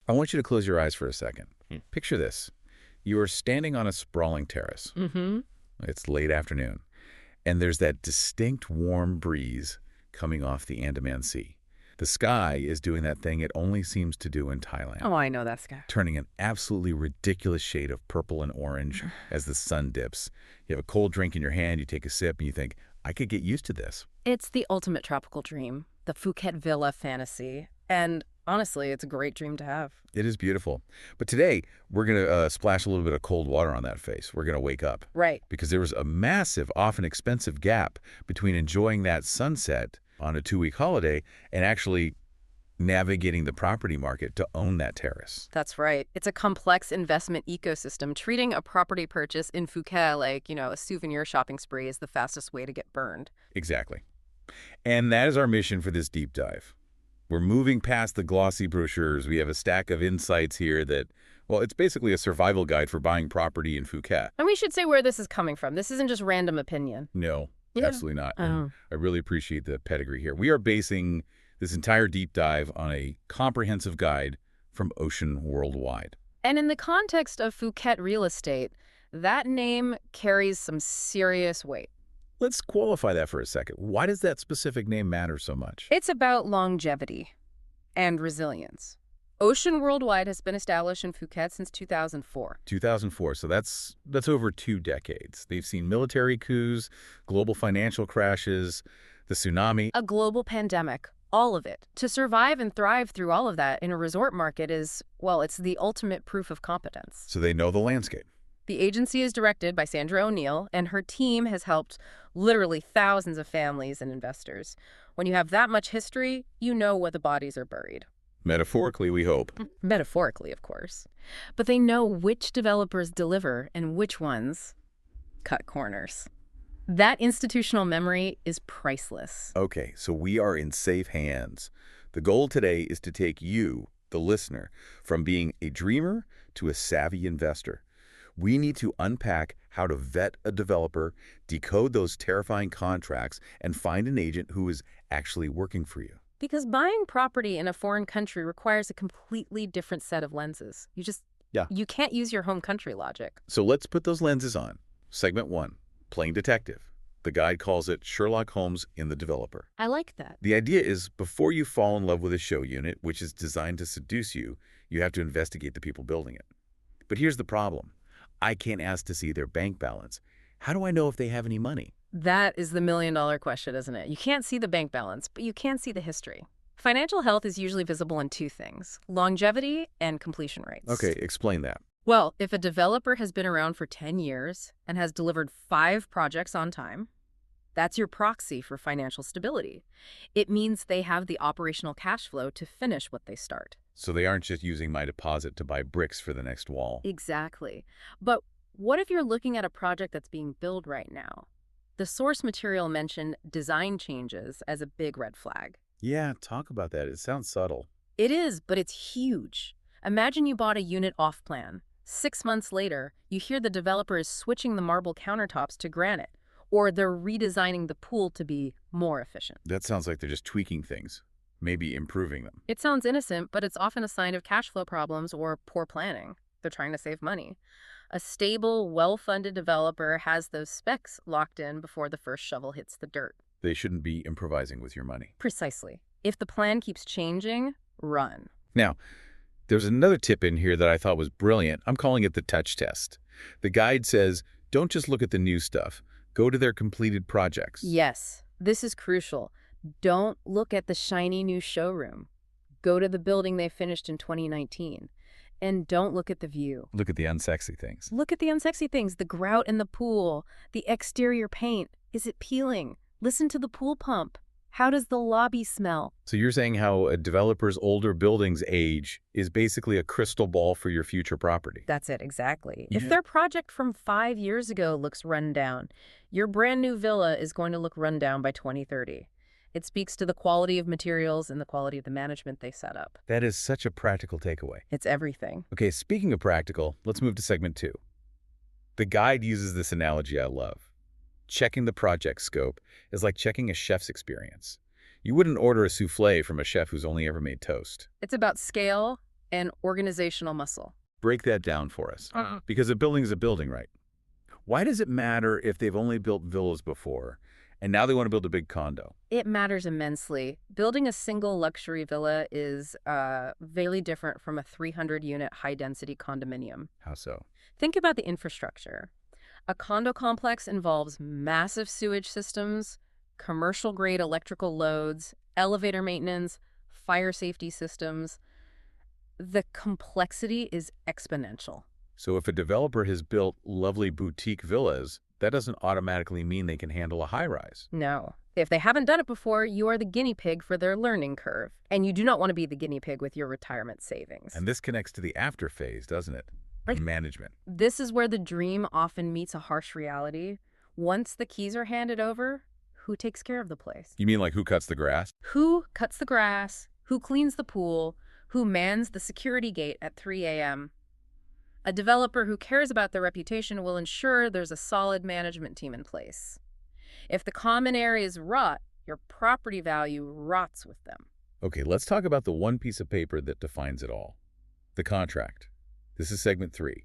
I want you to close your eyes for a second. Hmm. Picture this. You are standing on a sprawling terrace. Mm-hmm. It's late afternoon, and there's that distinct warm breeze coming off the Andaman Sea. The sky is doing that thing it only seems to do in Thailand, Oh, I know that sky. turning an absolutely ridiculous shade of purple and orange as the sun dips. You have a cold drink in your hand, you take a sip, and you think, I could get used to this. It's the ultimate tropical dream, the Phuket villa fantasy. And honestly, it's a great dream to have. It is beautiful. But today, we're going to splash a little bit of cold water on that face. We're going to wake up. Right. Because there was a massive, often expensive gap between enjoying that sunset on a 2-week holiday and actually navigating the property market to own that terrace. That's right. It's a complex investment ecosystem. Treating a property purchase in Phuket like, a souvenir shopping spree is the fastest way to get burned. Exactly. And that is our mission for this deep dive. We're moving past the glossy brochures. We have a stack of insights here that, well, it's basically a survival guide for buying property in Phuket. And we should say where this is coming from. This isn't just random opinion. No, Yeah. absolutely not. Oh. And I really appreciate the pedigree here. We are basing this entire deep dive on a comprehensive guide from Ocean Worldwide. And in the context of Phuket real estate, that name carries some serious weight. Let's qualify that for a second. Why does that specific name matter so much? It's about longevity and resilience. Ocean Worldwide has been established in Phuket since 2004. 2004, so that's over 2 decades. They've seen military coups, global financial crashes, the tsunami. A global pandemic, all of it. To survive and thrive through all of that in a resort market is, well, it's the ultimate proof of competence. So they know the landscape. The agency is directed by Sandra O'Neill, and her team has helped literally thousands of families and investors. When you have that much history, you know where the bodies are buried. Metaphorically, we hope. Metaphorically, of course. But they know which developers deliver and which ones cut corners. That institutional memory is priceless. Okay, so we are in safe hands. The goal today is to take you, the listener, from being a dreamer to a savvy investor. We need to unpack how to vet a developer, decode those terrifying contracts, and find an agent who is actually working for you. Because buying property in a foreign country requires a completely different set of lenses. You can't use your home country logic. So let's put those lenses on. Segment 1, Playing Detective. The guide calls it Sherlock Holmes in the developer. I like that. The idea is before you fall in love with a show unit, which is designed to seduce you, you have to investigate the people building it. But here's the problem. I can't ask to see their bank balance. How do I know if they have any money? That is the million-dollar question, isn't it? You can't see the bank balance, but you can see the history. Financial health is usually visible in 2 things: longevity and completion rates. Okay, explain that. Well, if a developer has been around for 10 years and has delivered 5 projects on time, that's your proxy for financial stability. It means they have the operational cash flow to finish what they start. So they aren't just using my deposit to buy bricks for the next wall. Exactly. But what if you're looking at a project that's being built right now? The source material mentioned design changes as a big red flag. Yeah, talk about that. It sounds subtle. It is, but it's huge. Imagine you bought a unit off plan. 6 months later, you hear the developer is switching the marble countertops to granite, or they're redesigning the pool to be more efficient. That sounds like they're just tweaking things, maybe improving them. It sounds innocent, but it's often a sign of cash flow problems or poor planning. They're trying to save money. A stable, well-funded developer has those specs locked in before the first shovel hits the dirt. They shouldn't be improvising with your money. Precisely. If the plan keeps changing, run. Now, there's another tip in here that I thought was brilliant. I'm calling it the touch test. The guide says, don't just look at the new stuff. Go to their completed projects. Yes, this is crucial. Don't look at the shiny new showroom. Go to the building they finished in 2019. And don't look at the view. Look at the unsexy things. Look at the unsexy things, the grout in the pool, the exterior paint. Is it peeling? Listen to the pool pump. How does the lobby smell? So you're saying how a developer's older building's age is basically a crystal ball for your future property. That's it, exactly. Yeah. If their project from 5 years ago looks run down, your brand new villa is going to look run down by 2030. It speaks to the quality of materials and the quality of the management they set up. That is such a practical takeaway. It's everything. Okay, speaking of practical, let's move to segment 2. The guide uses this analogy I love. Checking the project scope is like checking a chef's experience. You wouldn't order a souffle from a chef who's only ever made toast. It's about scale and organizational muscle. Break that down for us. Because a building is a building, right? Why does it matter if they've only built villas before and now they want to build a big condo? It matters immensely. Building a single luxury villa is very different from a 300-unit high-density condominium. How so? Think about the infrastructure. A condo complex involves massive sewage systems, commercial-grade electrical loads, elevator maintenance, fire safety systems. The complexity is exponential. So if a developer has built lovely boutique villas, that doesn't automatically mean they can handle a high-rise. No. If they haven't done it before, you are the guinea pig for their learning curve. And you do not want to be the guinea pig with your retirement savings. And this connects to the after phase, doesn't it? Right. Management. This is where the dream often meets a harsh reality. Once the keys are handed over, who takes care of the place? You mean like who cuts the grass? Who cuts the grass? Who cleans the pool? Who mans the security gate at 3 a.m.? A developer who cares about their reputation will ensure there's a solid management team in place. If the common areas rot, your property value rots with them. Okay, let's talk about the one piece of paper that defines it all. The contract. This is segment 3.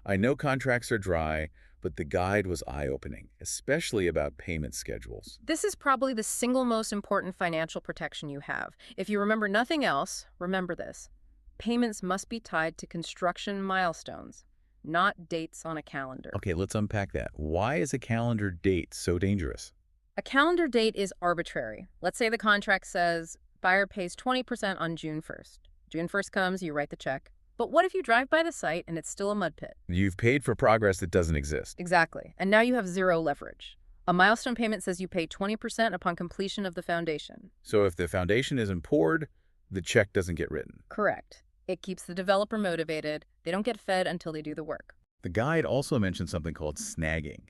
I know contracts are dry, but the guide was eye-opening, especially about payment schedules. This is probably the single most important financial protection you have. If you remember nothing else, remember this. Payments must be tied to construction milestones, not dates on a calendar. Okay, let's unpack that. Why is a calendar date so dangerous? A calendar date is arbitrary. Let's say the contract says buyer pays 20% on June 1st. June 1st comes, you write the check. But what if you drive by the site and it's still a mud pit? You've paid for progress that doesn't exist. Exactly. And now you have zero leverage. A milestone payment says you pay 20% upon completion of the foundation. So if the foundation isn't poured, the check doesn't get written. Correct. It keeps the developer motivated. They don't get fed until they do the work. The guide also mentioned something called snagging,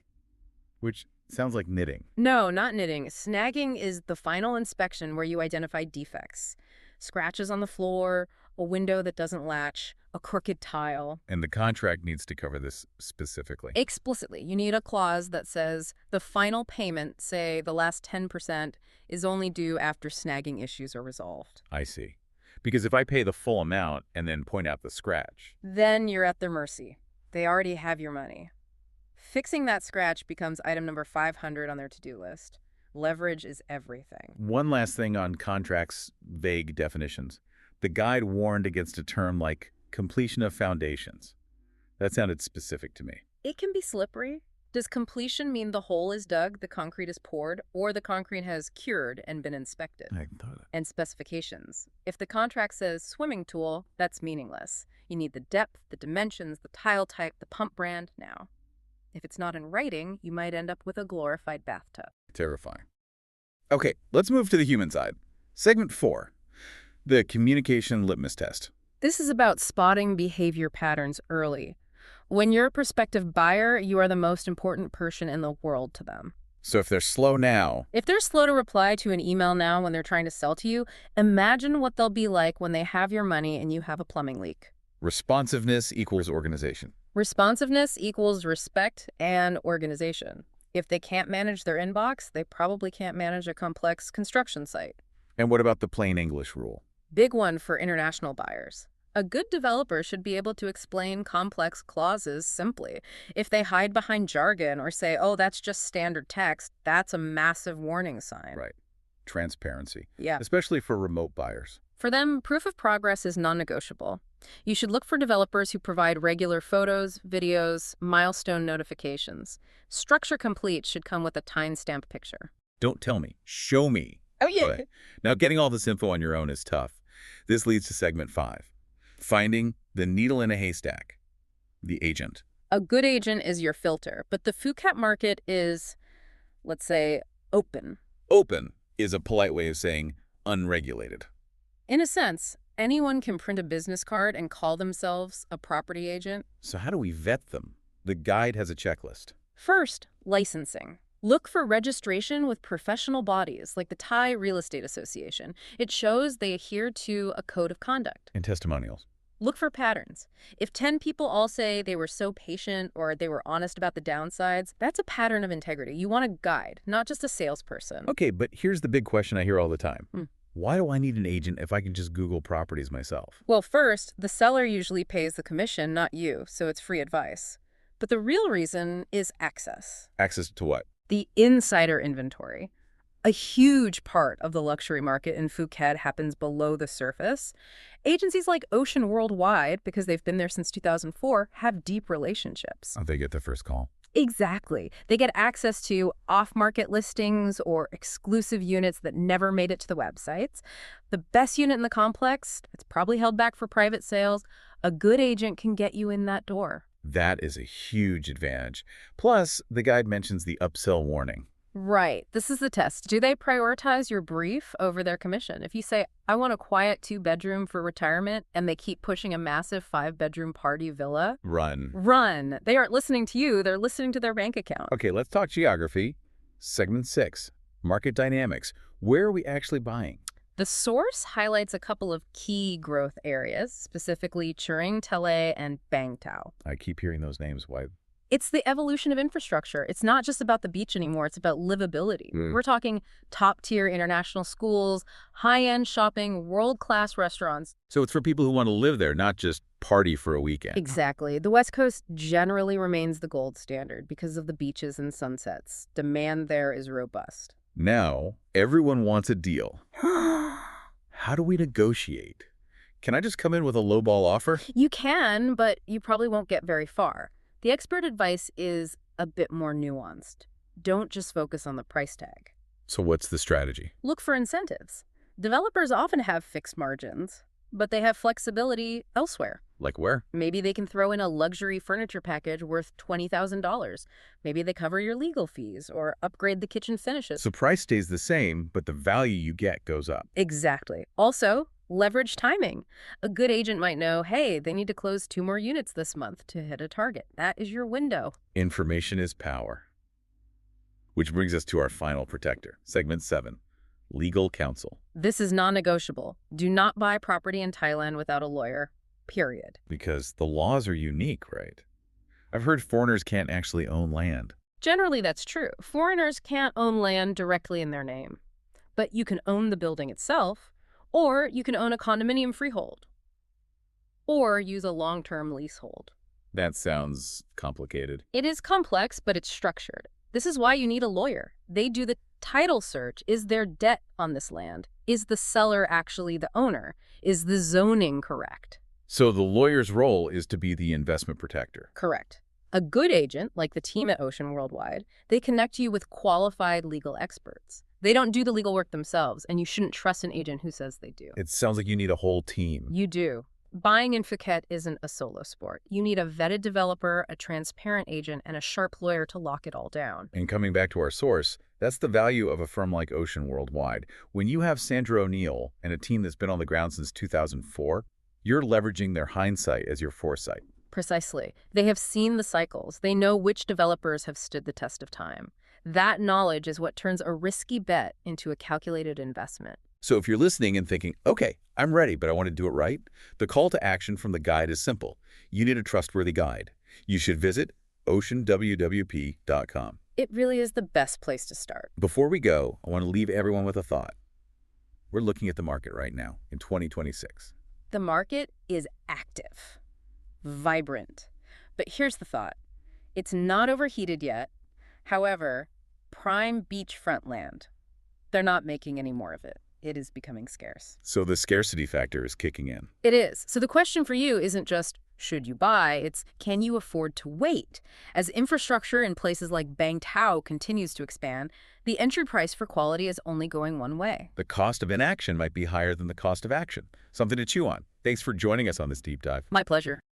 which sounds like knitting. No, not knitting. Snagging is the final inspection where you identify defects. Scratches on the floor, a window that doesn't latch, a crooked tile. And the contract needs to cover this specifically. Explicitly, you need a clause that says the final payment, say the last 10%, is only due after snagging issues are resolved. I see. Because if I pay the full amount and then point out the scratch, then you're at their mercy. They already have your money. Fixing that scratch becomes item number 500 on their to-do list. Leverage is everything. One last thing on contracts' vague definitions. The guide warned against a term like completion of foundations. That sounded specific to me. It can be slippery. Does completion mean the hole is dug, the concrete is poured, or the concrete has cured and been inspected? I hadn't thought of that. And specifications. If the contract says swimming tool, that's meaningless. You need the depth, the dimensions, the tile type, the pump brand now. If it's not in writing, you might end up with a glorified bathtub. Terrifying. Okay, let's move to the human side. Segment 4, the communication litmus test. This is about spotting behavior patterns early. When you're a prospective buyer, you are the most important person in the world to them. So if they're slow now, If they're slow to reply to an email now when they're trying to sell to you, imagine what they'll be like when they have your money and you have a plumbing leak. responsiveness equals organization. Responsiveness equals respect and organization. If they can't manage their inbox, they probably can't manage a complex construction site. And what about the plain English rule? Big one for international buyers. A good developer should be able to explain complex clauses simply. If they hide behind jargon or say, oh, that's just standard text, that's a massive warning sign. Right. Transparency. Yeah. Especially for remote buyers. For them, proof of progress is non-negotiable. You should look for developers who provide regular photos, videos, milestone notifications. Structure complete should come with a timestamp picture. Don't tell me. Show me. Oh, yeah. Okay. Now, getting all this info on your own is tough. This leads to segment 5. Finding the needle in a haystack. The agent. A good agent is your filter, but the Phuket market is, let's say, open. Open is a polite way of saying unregulated. In a sense, anyone can print a business card and call themselves a property agent. So how do we vet them? The guide has a checklist. First, licensing. Look for registration with professional bodies like the Thai Real Estate Association. It shows they adhere to a code of conduct. And testimonials. Look for patterns. If 10 people all say they were so patient or they were honest about the downsides, that's a pattern of integrity. You want a guide, not just a salesperson. Okay, but here's the big question I hear all the time. Why do I need an agent if I can just Google properties myself? Well, first, the seller usually pays the commission, not you, so it's free advice. But the real reason is access. Access to what? The insider inventory. A huge part of the luxury market in Phuket happens below the surface. Agencies like Ocean Worldwide, because they've been there since 2004, have deep relationships. Oh, they get the first call. Exactly. They get access to off-market listings or exclusive units that never made it to the websites. The best unit in the complex, it's probably held back for private sales. A good agent can get you in that door. That is a huge advantage. Plus, the guide mentions the upsell warning. Right. This is the test. Do they prioritize your brief over their commission? If you say, I want a quiet 2-bedroom for retirement, and they keep pushing a massive 5-bedroom party villa, Run. run. They aren't listening to you. They're listening to their bank account. Okay, let's talk geography. Segment 6, market dynamics. Where are we actually buying? The source highlights a couple of key growth areas, specifically Chiring Tele and Bang Tao. I keep hearing those names. Why? It's the evolution of infrastructure. It's not just about the beach anymore. It's about livability. We're talking top-tier international schools, high-end shopping, world-class restaurants. So it's for people who want to live there, not just party for a weekend. Exactly. The West Coast generally remains the gold standard because of the beaches and sunsets. Demand there is robust. Now, everyone wants a deal. How do we negotiate? Can I just come in with a lowball offer? You can, but you probably won't get very far. The expert advice is a bit more nuanced. Don't just focus on the price tag. So what's the strategy? Look for incentives. Developers often have fixed margins, but they have flexibility elsewhere. Like where? Maybe they can throw in a luxury furniture package worth $20,000. Maybe they cover your legal fees or upgrade the kitchen finishes. So price stays the same, but the value you get goes up. Exactly. Also, leverage timing. A good agent might know, hey, they need to close 2 more units this month to hit a target. That is your window. Information is power. Which brings us to our final protector, segment 7, legal counsel. This is non-negotiable. Do not buy property in Thailand without a lawyer, period. Because the laws are unique, right? I've heard foreigners can't actually own land. Generally, that's true. Foreigners can't own land directly in their name. But you can own the building itself, or you can own a condominium freehold, or use a long-term leasehold. That sounds complicated. It is complex, but it's structured. This is why you need a lawyer. They do the title search. Is there debt on this land? Is the seller actually the owner? Is the zoning correct? So the lawyer's role is to be the investment protector. Correct. A good agent, like the team at Ocean Worldwide, they connect you with qualified legal experts. They don't do the legal work themselves, and you shouldn't trust an agent who says they do. It sounds like you need a whole team. You do. Buying in Phuket isn't a solo sport. You need a vetted developer, a transparent agent, and a sharp lawyer to lock it all down. And coming back to our source, that's the value of a firm like Ocean Worldwide. When you have Sandra O'Neill and a team that's been on the ground since 2004, you're leveraging their hindsight as your foresight. Precisely. They have seen the cycles. They know which developers have stood the test of time. That knowledge is what turns a risky bet into a calculated investment. So if you're listening and thinking, okay, I'm ready, but I want to do it right, the call to action from the guide is simple. You need a trustworthy guide. You should visit oceanwwp.com. It really is the best place to start. Before we go, I want to leave everyone with a thought. We're looking at the market right now in 2026. The market is active, vibrant. But here's the thought. It's not overheated yet. However, prime beachfront land, they're not making any more of it. It is becoming scarce. So the scarcity factor is kicking in. It is. So the question for you isn't just, should you buy? It's, can you afford to wait? As infrastructure in places like Bang Tao continues to expand, the entry price for quality is only going one way. The cost of inaction might be higher than the cost of action. Something to chew on. Thanks for joining us on this deep dive. My pleasure.